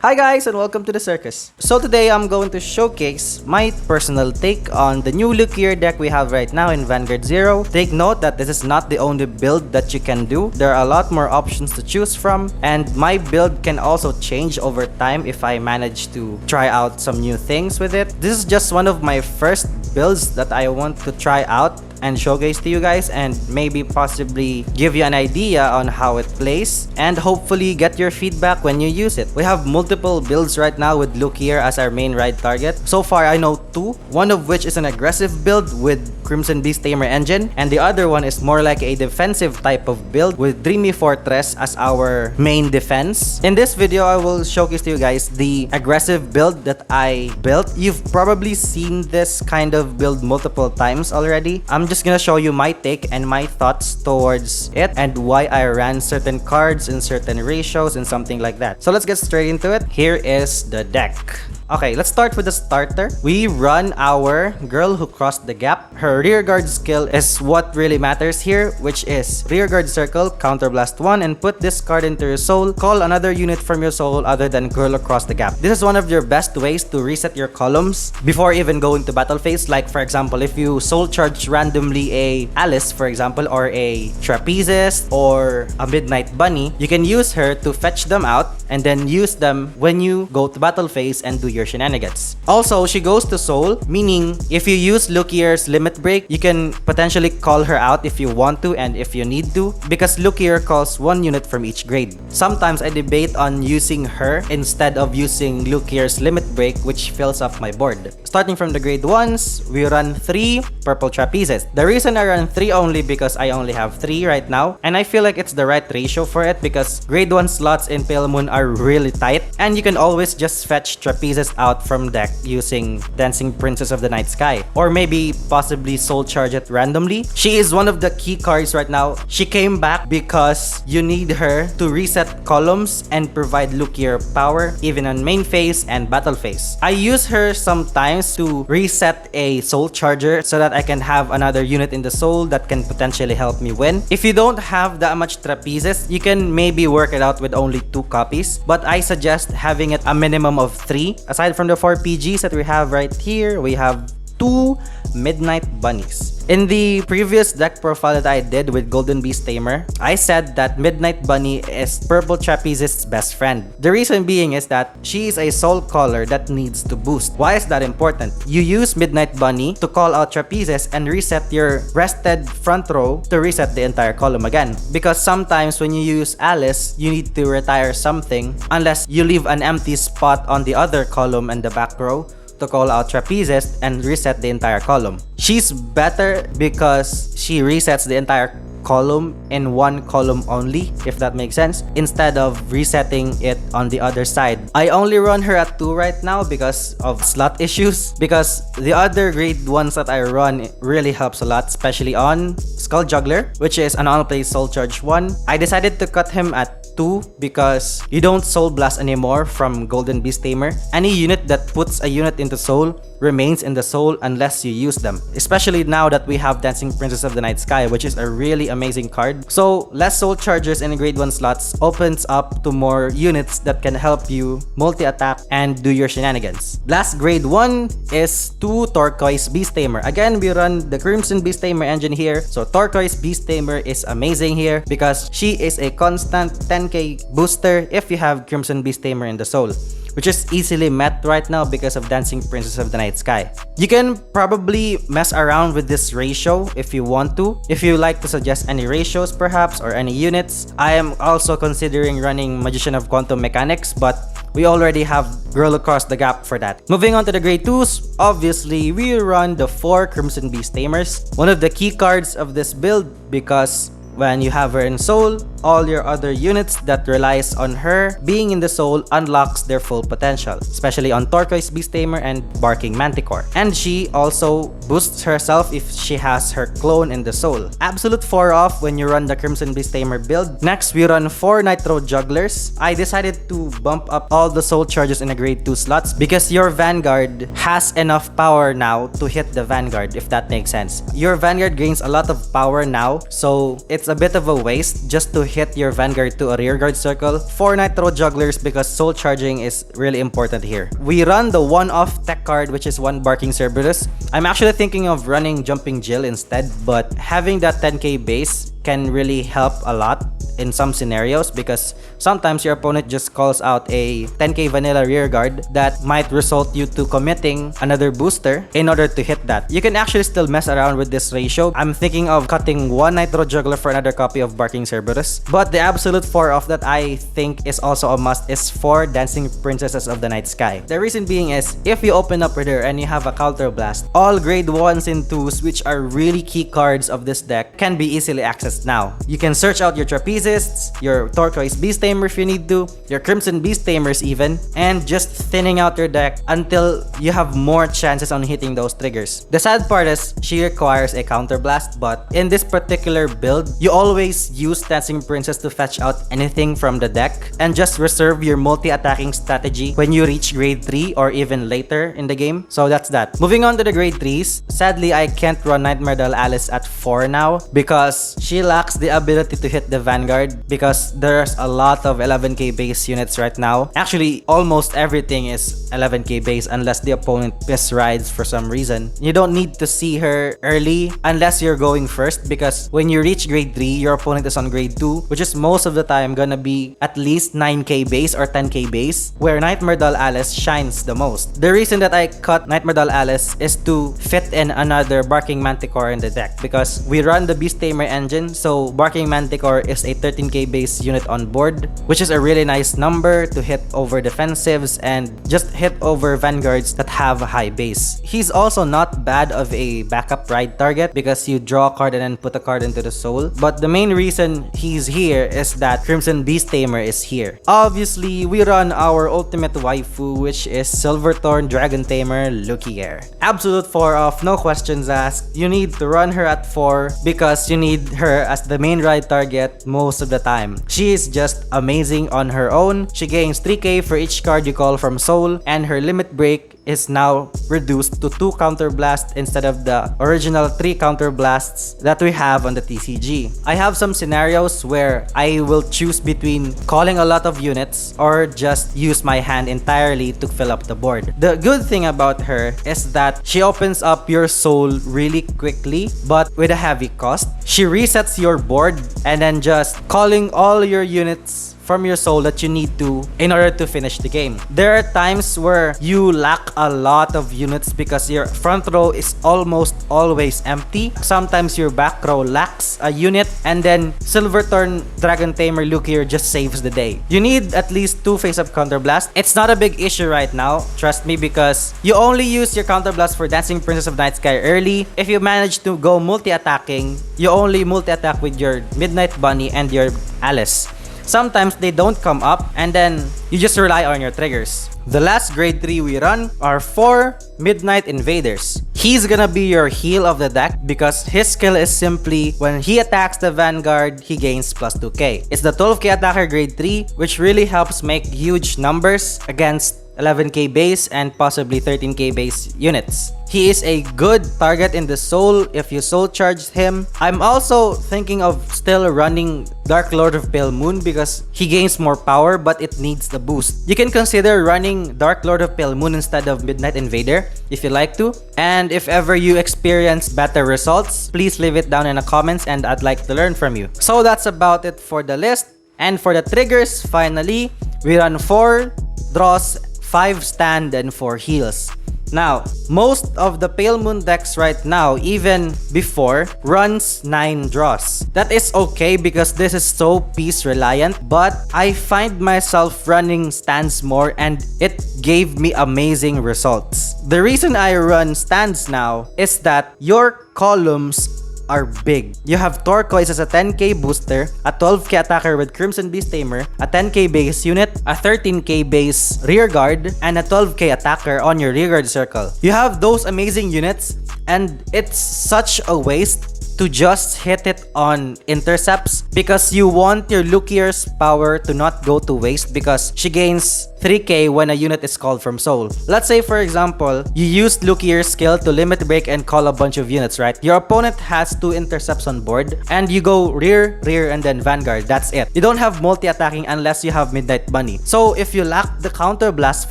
Hi guys and welcome to the circus. So today I'm going to showcase my personal take on the new Luquier deck we have right now in Vanguard 0. Take note that this is not the only build that you can do. There are a lot more options to choose from, and my build can also change over time if I manage to try out some new things with it. This is just one of my first builds that I want to try out and showcase to you guys, and maybe possibly give you an idea on how it plays, and hopefully get your feedback when you use it. We have multiple builds right now with Luquier as our main ride target. So far I know two, one of which is an aggressive build with Crimson Beast Tamer engine, and the other one is more like a defensive type of build with Dreamy Fortress as our main defense. In this video I will showcase to you guys the aggressive build that I built. You've probably seen this kind of build multiple times already. I'm just gonna show you my take and my thoughts towards it and why I ran certain cards in certain ratios and something like that. So let's get straight into it. Here is the deck. Okay, let's start with the starter. We run our Girl Who Crossed the Gap. Her rearguard skill is what really matters here, which is rearguard circle, counterblast 1, and put this card into your soul. Call another unit from your soul other than Girl Across the Gap. This is one of your best ways to reset your columns before even going to battle phase. Like for example, if you soul charge randomly a Alice, for example, or a trapezes or a midnight bunny, you can use her to fetch them out and then use them when you go to battle phase and do your shenanigans. Also, she goes to soul, meaning if you use Luquier's limit break, you can potentially call her out if you want to and if you need to, because Luquier calls one unit from each grade. Sometimes I debate on using her instead of using Luquier's limit break, which fills up my board. Starting from the grade 1s, we run 3 purple trapezes. The reason I run 3 only because I only have 3 right now, and I feel like it's the right ratio for it because grade 1 slots in Pale Moon are really tight, and you can always just fetch trapezes out from deck using Dancing Princess of the Night Sky, or maybe possibly soul charge it randomly. She is one of the key cards right now. She came back because you need her to reset columns and provide Luquier power even on main phase and battle phase. I use her sometimes to reset a soul charger so that I can have another unit in the soul that can potentially help me win. If you don't have that much trapezes, you can maybe work it out with only 2 copies, but I suggest having it a minimum of 3. Aside from the 4 PGs that we have right here, we have 2 midnight bunnies. In the previous deck profile that I did with Golden Beast Tamer, I said that Midnight Bunny is Purple Trapeze's best friend. The reason being is that she is a soul caller that needs to boost. Why is that important? You use Midnight Bunny to call out trapezes and reset your rested front row to reset the entire column again. Because sometimes when you use Alice, you need to retire something unless you leave an empty spot on the other column and the back row to call out trapezes and reset the entire column. She's better because she resets the entire column in one column only, if that makes sense, instead of resetting it on the other side. I only run her at 2 right now because of slot issues, because the other grade 1s that I run really helps a lot, especially on Skull Juggler, which is an on-play soul charge 1. I decided to cut him at 2 because you don't soul blast anymore from Golden Beast Tamer. Any unit that puts a unit into soul remains in the soul unless you use them, especially now that we have Dancing Princess of the Night Sky, which is a really amazing card. So less soul chargers in grade 1 slots opens up to more units that can help you multi-attack and do your shenanigans. Last grade 1 is 2 Turquoise Beast Tamer. Again, we run the Crimson Beast Tamer engine here, so Turquoise Beast Tamer is amazing here because she is a constant 10k booster if you have Crimson Beast Tamer in the soul, which is easily met right now because of Dancing Princess of the Night Sky. You can probably mess around with this ratio if you want to. If you like to suggest any ratios perhaps or any units, I am also considering running Magician of Quantum Mechanics, but we already have Girl Across the Gap for that. Moving on to the grade 2s, obviously we run the 4 Crimson Beast Tamers. One of the key cards of this build because when you have her in soul, all your other units that relies on her being in the soul unlocks their full potential, especially on Turquoise Beast Tamer and Barking Manticore. And she also boosts herself if she has her clone in the soul. Absolute 4 off when you run the Crimson Beast Tamer build. Next, we run 4 Nitro Jugglers. I decided to bump up all the soul charges in the grade 2 slots because your Vanguard has enough power now to hit the Vanguard, if that makes sense. Your Vanguard gains a lot of power now, so it's a bit of a waste just to hit your Vanguard to a rearguard circle for Nitro Jugglers because soul charging is really important here. We run the one-off tech card, which is one Barking Cerberus. I'm actually thinking of running Jumping Jill instead, but having that 10k base can really help a lot in some scenarios because sometimes your opponent just calls out a 10k vanilla rearguard that might result you to committing another booster in order to hit that. You can actually still mess around with this ratio. I'm thinking of cutting one Nitro Juggler for another copy of Barking Cerberus, but the absolute 4-off that I think is also a must is 4 Dancing Princesses of the Night Sky. The reason being is if you open up with her and you have a Counter Blast, all grade 1s and 2s, which are really key cards of this deck, can be easily accessed now. You can search out your trapezes, your turquoise beast tamer if you need to, your crimson beast tamers even, and just thinning out your deck until you have more chances on hitting those triggers. The sad part is she requires a counter blast, but in this particular build, you always use Dancing Princess to fetch out anything from the deck and just reserve your multi-attacking strategy when you reach grade 3 or even later in the game. So that's that. Moving on to the grade 3s, sadly I can't run Nightmare Doll Alice at 4 now because she lacks the ability to hit the Vanguard because there's a lot of 11k base units right now. Actually, almost everything is 11k base unless the opponent piss rides for some reason. You don't need to see her early unless you're going first because when you reach grade 3, your opponent is on grade 2, which is most of the time gonna be at least 9k base or 10k base, where Nightmare Doll Alice shines the most. The reason that I cut Nightmare Doll Alice is to fit in another Barking Manticore in the deck because we run the Beast Tamer engine, so Barking Manticore is a 13k base unit on board, which is a really nice number to hit over defensives and just hit over vanguards that have a high base. He's also not bad of a backup ride target because you draw a card and then put a card into the soul, but the main reason he's here is that Crimson Beast Tamer is here. Obviously, we run our ultimate waifu, which is Silverthorn Dragon Tamer Luquier. Absolute 4-off, no questions asked. You need to run her at 4 because you need her as the main ride target most of the time. She is just amazing on her own. She gains 3k for each card you call from soul, and her limit break is now reduced to 2 counter blasts instead of the original 3 counter blasts that we have on the TCG. I have some scenarios where I will choose between calling a lot of units or just use my hand entirely to fill up the board. The good thing about her is that she opens up your soul really quickly but with a heavy cost. She resets your board and then just calling all your units from your soul that you need to in order to finish the game. There are times where you lack a lot of units because your front row is almost always empty. Sometimes your back row lacks a unit and then Silverthorn Dragon Tamer Luquier just saves the day. You need at least 2 face-up counterblast. It's not a big issue right now, trust me, because you only use your counterblast for Dancing Princess of Night Sky early. If you manage to go multi-attacking, you only multi-attack with your Midnight Bunny and your Alice. Sometimes they don't come up and then you just rely on your triggers. The last grade 3 we run are 4 Midnight Invaders. He's gonna be your heal of the deck because his skill is simply when he attacks the Vanguard, he gains plus 2k. It's the 12k attacker grade 3, which really helps make huge numbers against 11k base and possibly 13k base units. He is a good target in the soul if you soul charge him. I'm also thinking of still running Dark Lord of Pale Moon because he gains more power but it needs the boost. You can consider running Dark Lord of Pale Moon instead of Midnight Invader if you like to. And if ever you experience better results, please leave it down in the comments and I'd like to learn from you. So that's about it for the list. And for the triggers, finally, we run 4 draws, 5 stand, and 4 heals. Now, most of the Pale Moon decks right now, even before, runs 9 draws. That is okay because this is so piece reliant, but I find myself running stands more and it gave me amazing results. The reason I run stands now is that your columns are big. You have Turquoise as a 10k booster, a 12k attacker with Crimson Beast Tamer, a 10k base unit, a 13k base rear guard, and a 12k attacker on your rear guard circle. You have those amazing units and it's such a waste to just hit it on intercepts because you want your Luquier's power to not go to waste because she gains 3k when a unit is called from soul. Let's say for example, you used Luquier's skill to limit break and call a bunch of units, right? Your opponent has 2 intercepts on board and you go rear, and then vanguard. That's it. You don't have multi-attacking unless you have Midnight Bunny. So if you lack the counter blast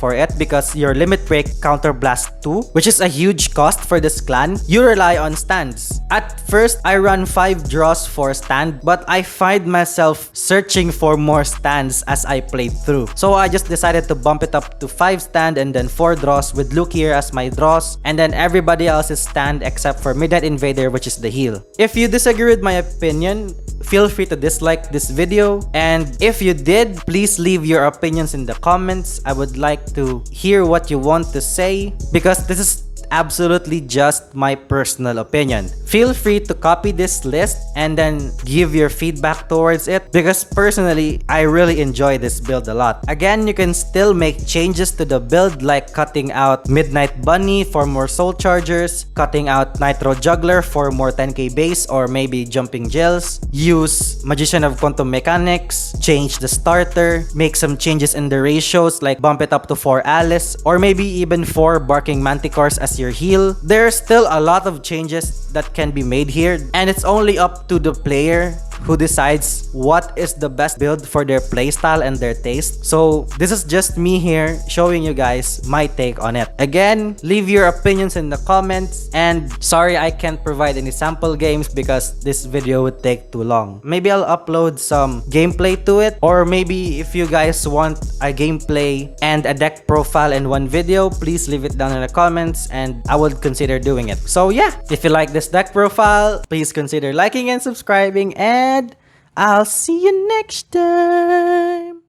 for it because your limit break counter blast 2, which is a huge cost for this clan, you rely on stands. At first, I run 5 draws for stand, but I find myself searching for more stands as I played through. So I just decided to bump it up to 5 stand and then 4 draws with Luquier as my draws, and then everybody else is stand except for Midnight Invader, which is the heal. If you disagree with my opinion, feel free to dislike this video, and if you did, please leave your opinions in the comments. I would like to hear what you want to say because this is absolutely just my personal opinion. Feel free to copy this list and then give your feedback towards it because personally, I really enjoy this build a lot. Again, you can still make changes to the build like cutting out Midnight Bunny for more soul chargers, cutting out Nitro Juggler for more 10k base or maybe jumping gels, use Magician of Quantum Mechanics, change the starter, make some changes in the ratios like bump it up to 4 Alice or maybe even 4 Barking Manticores as your heal. There's still a lot of changes that can be made here, and it's only up to the player who decides what is the best build for their playstyle and their taste. So this is just me here showing you guys my take on it. Again, leave your opinions in the comments, and sorry I can't provide any sample games because this video would take too long. Maybe I'll upload some gameplay to it, or maybe if you guys want a gameplay and a deck profile in one video, please leave it down in the comments and I would consider doing it. So yeah, if you like this deck profile, please consider liking and subscribing, and I'll see you next time.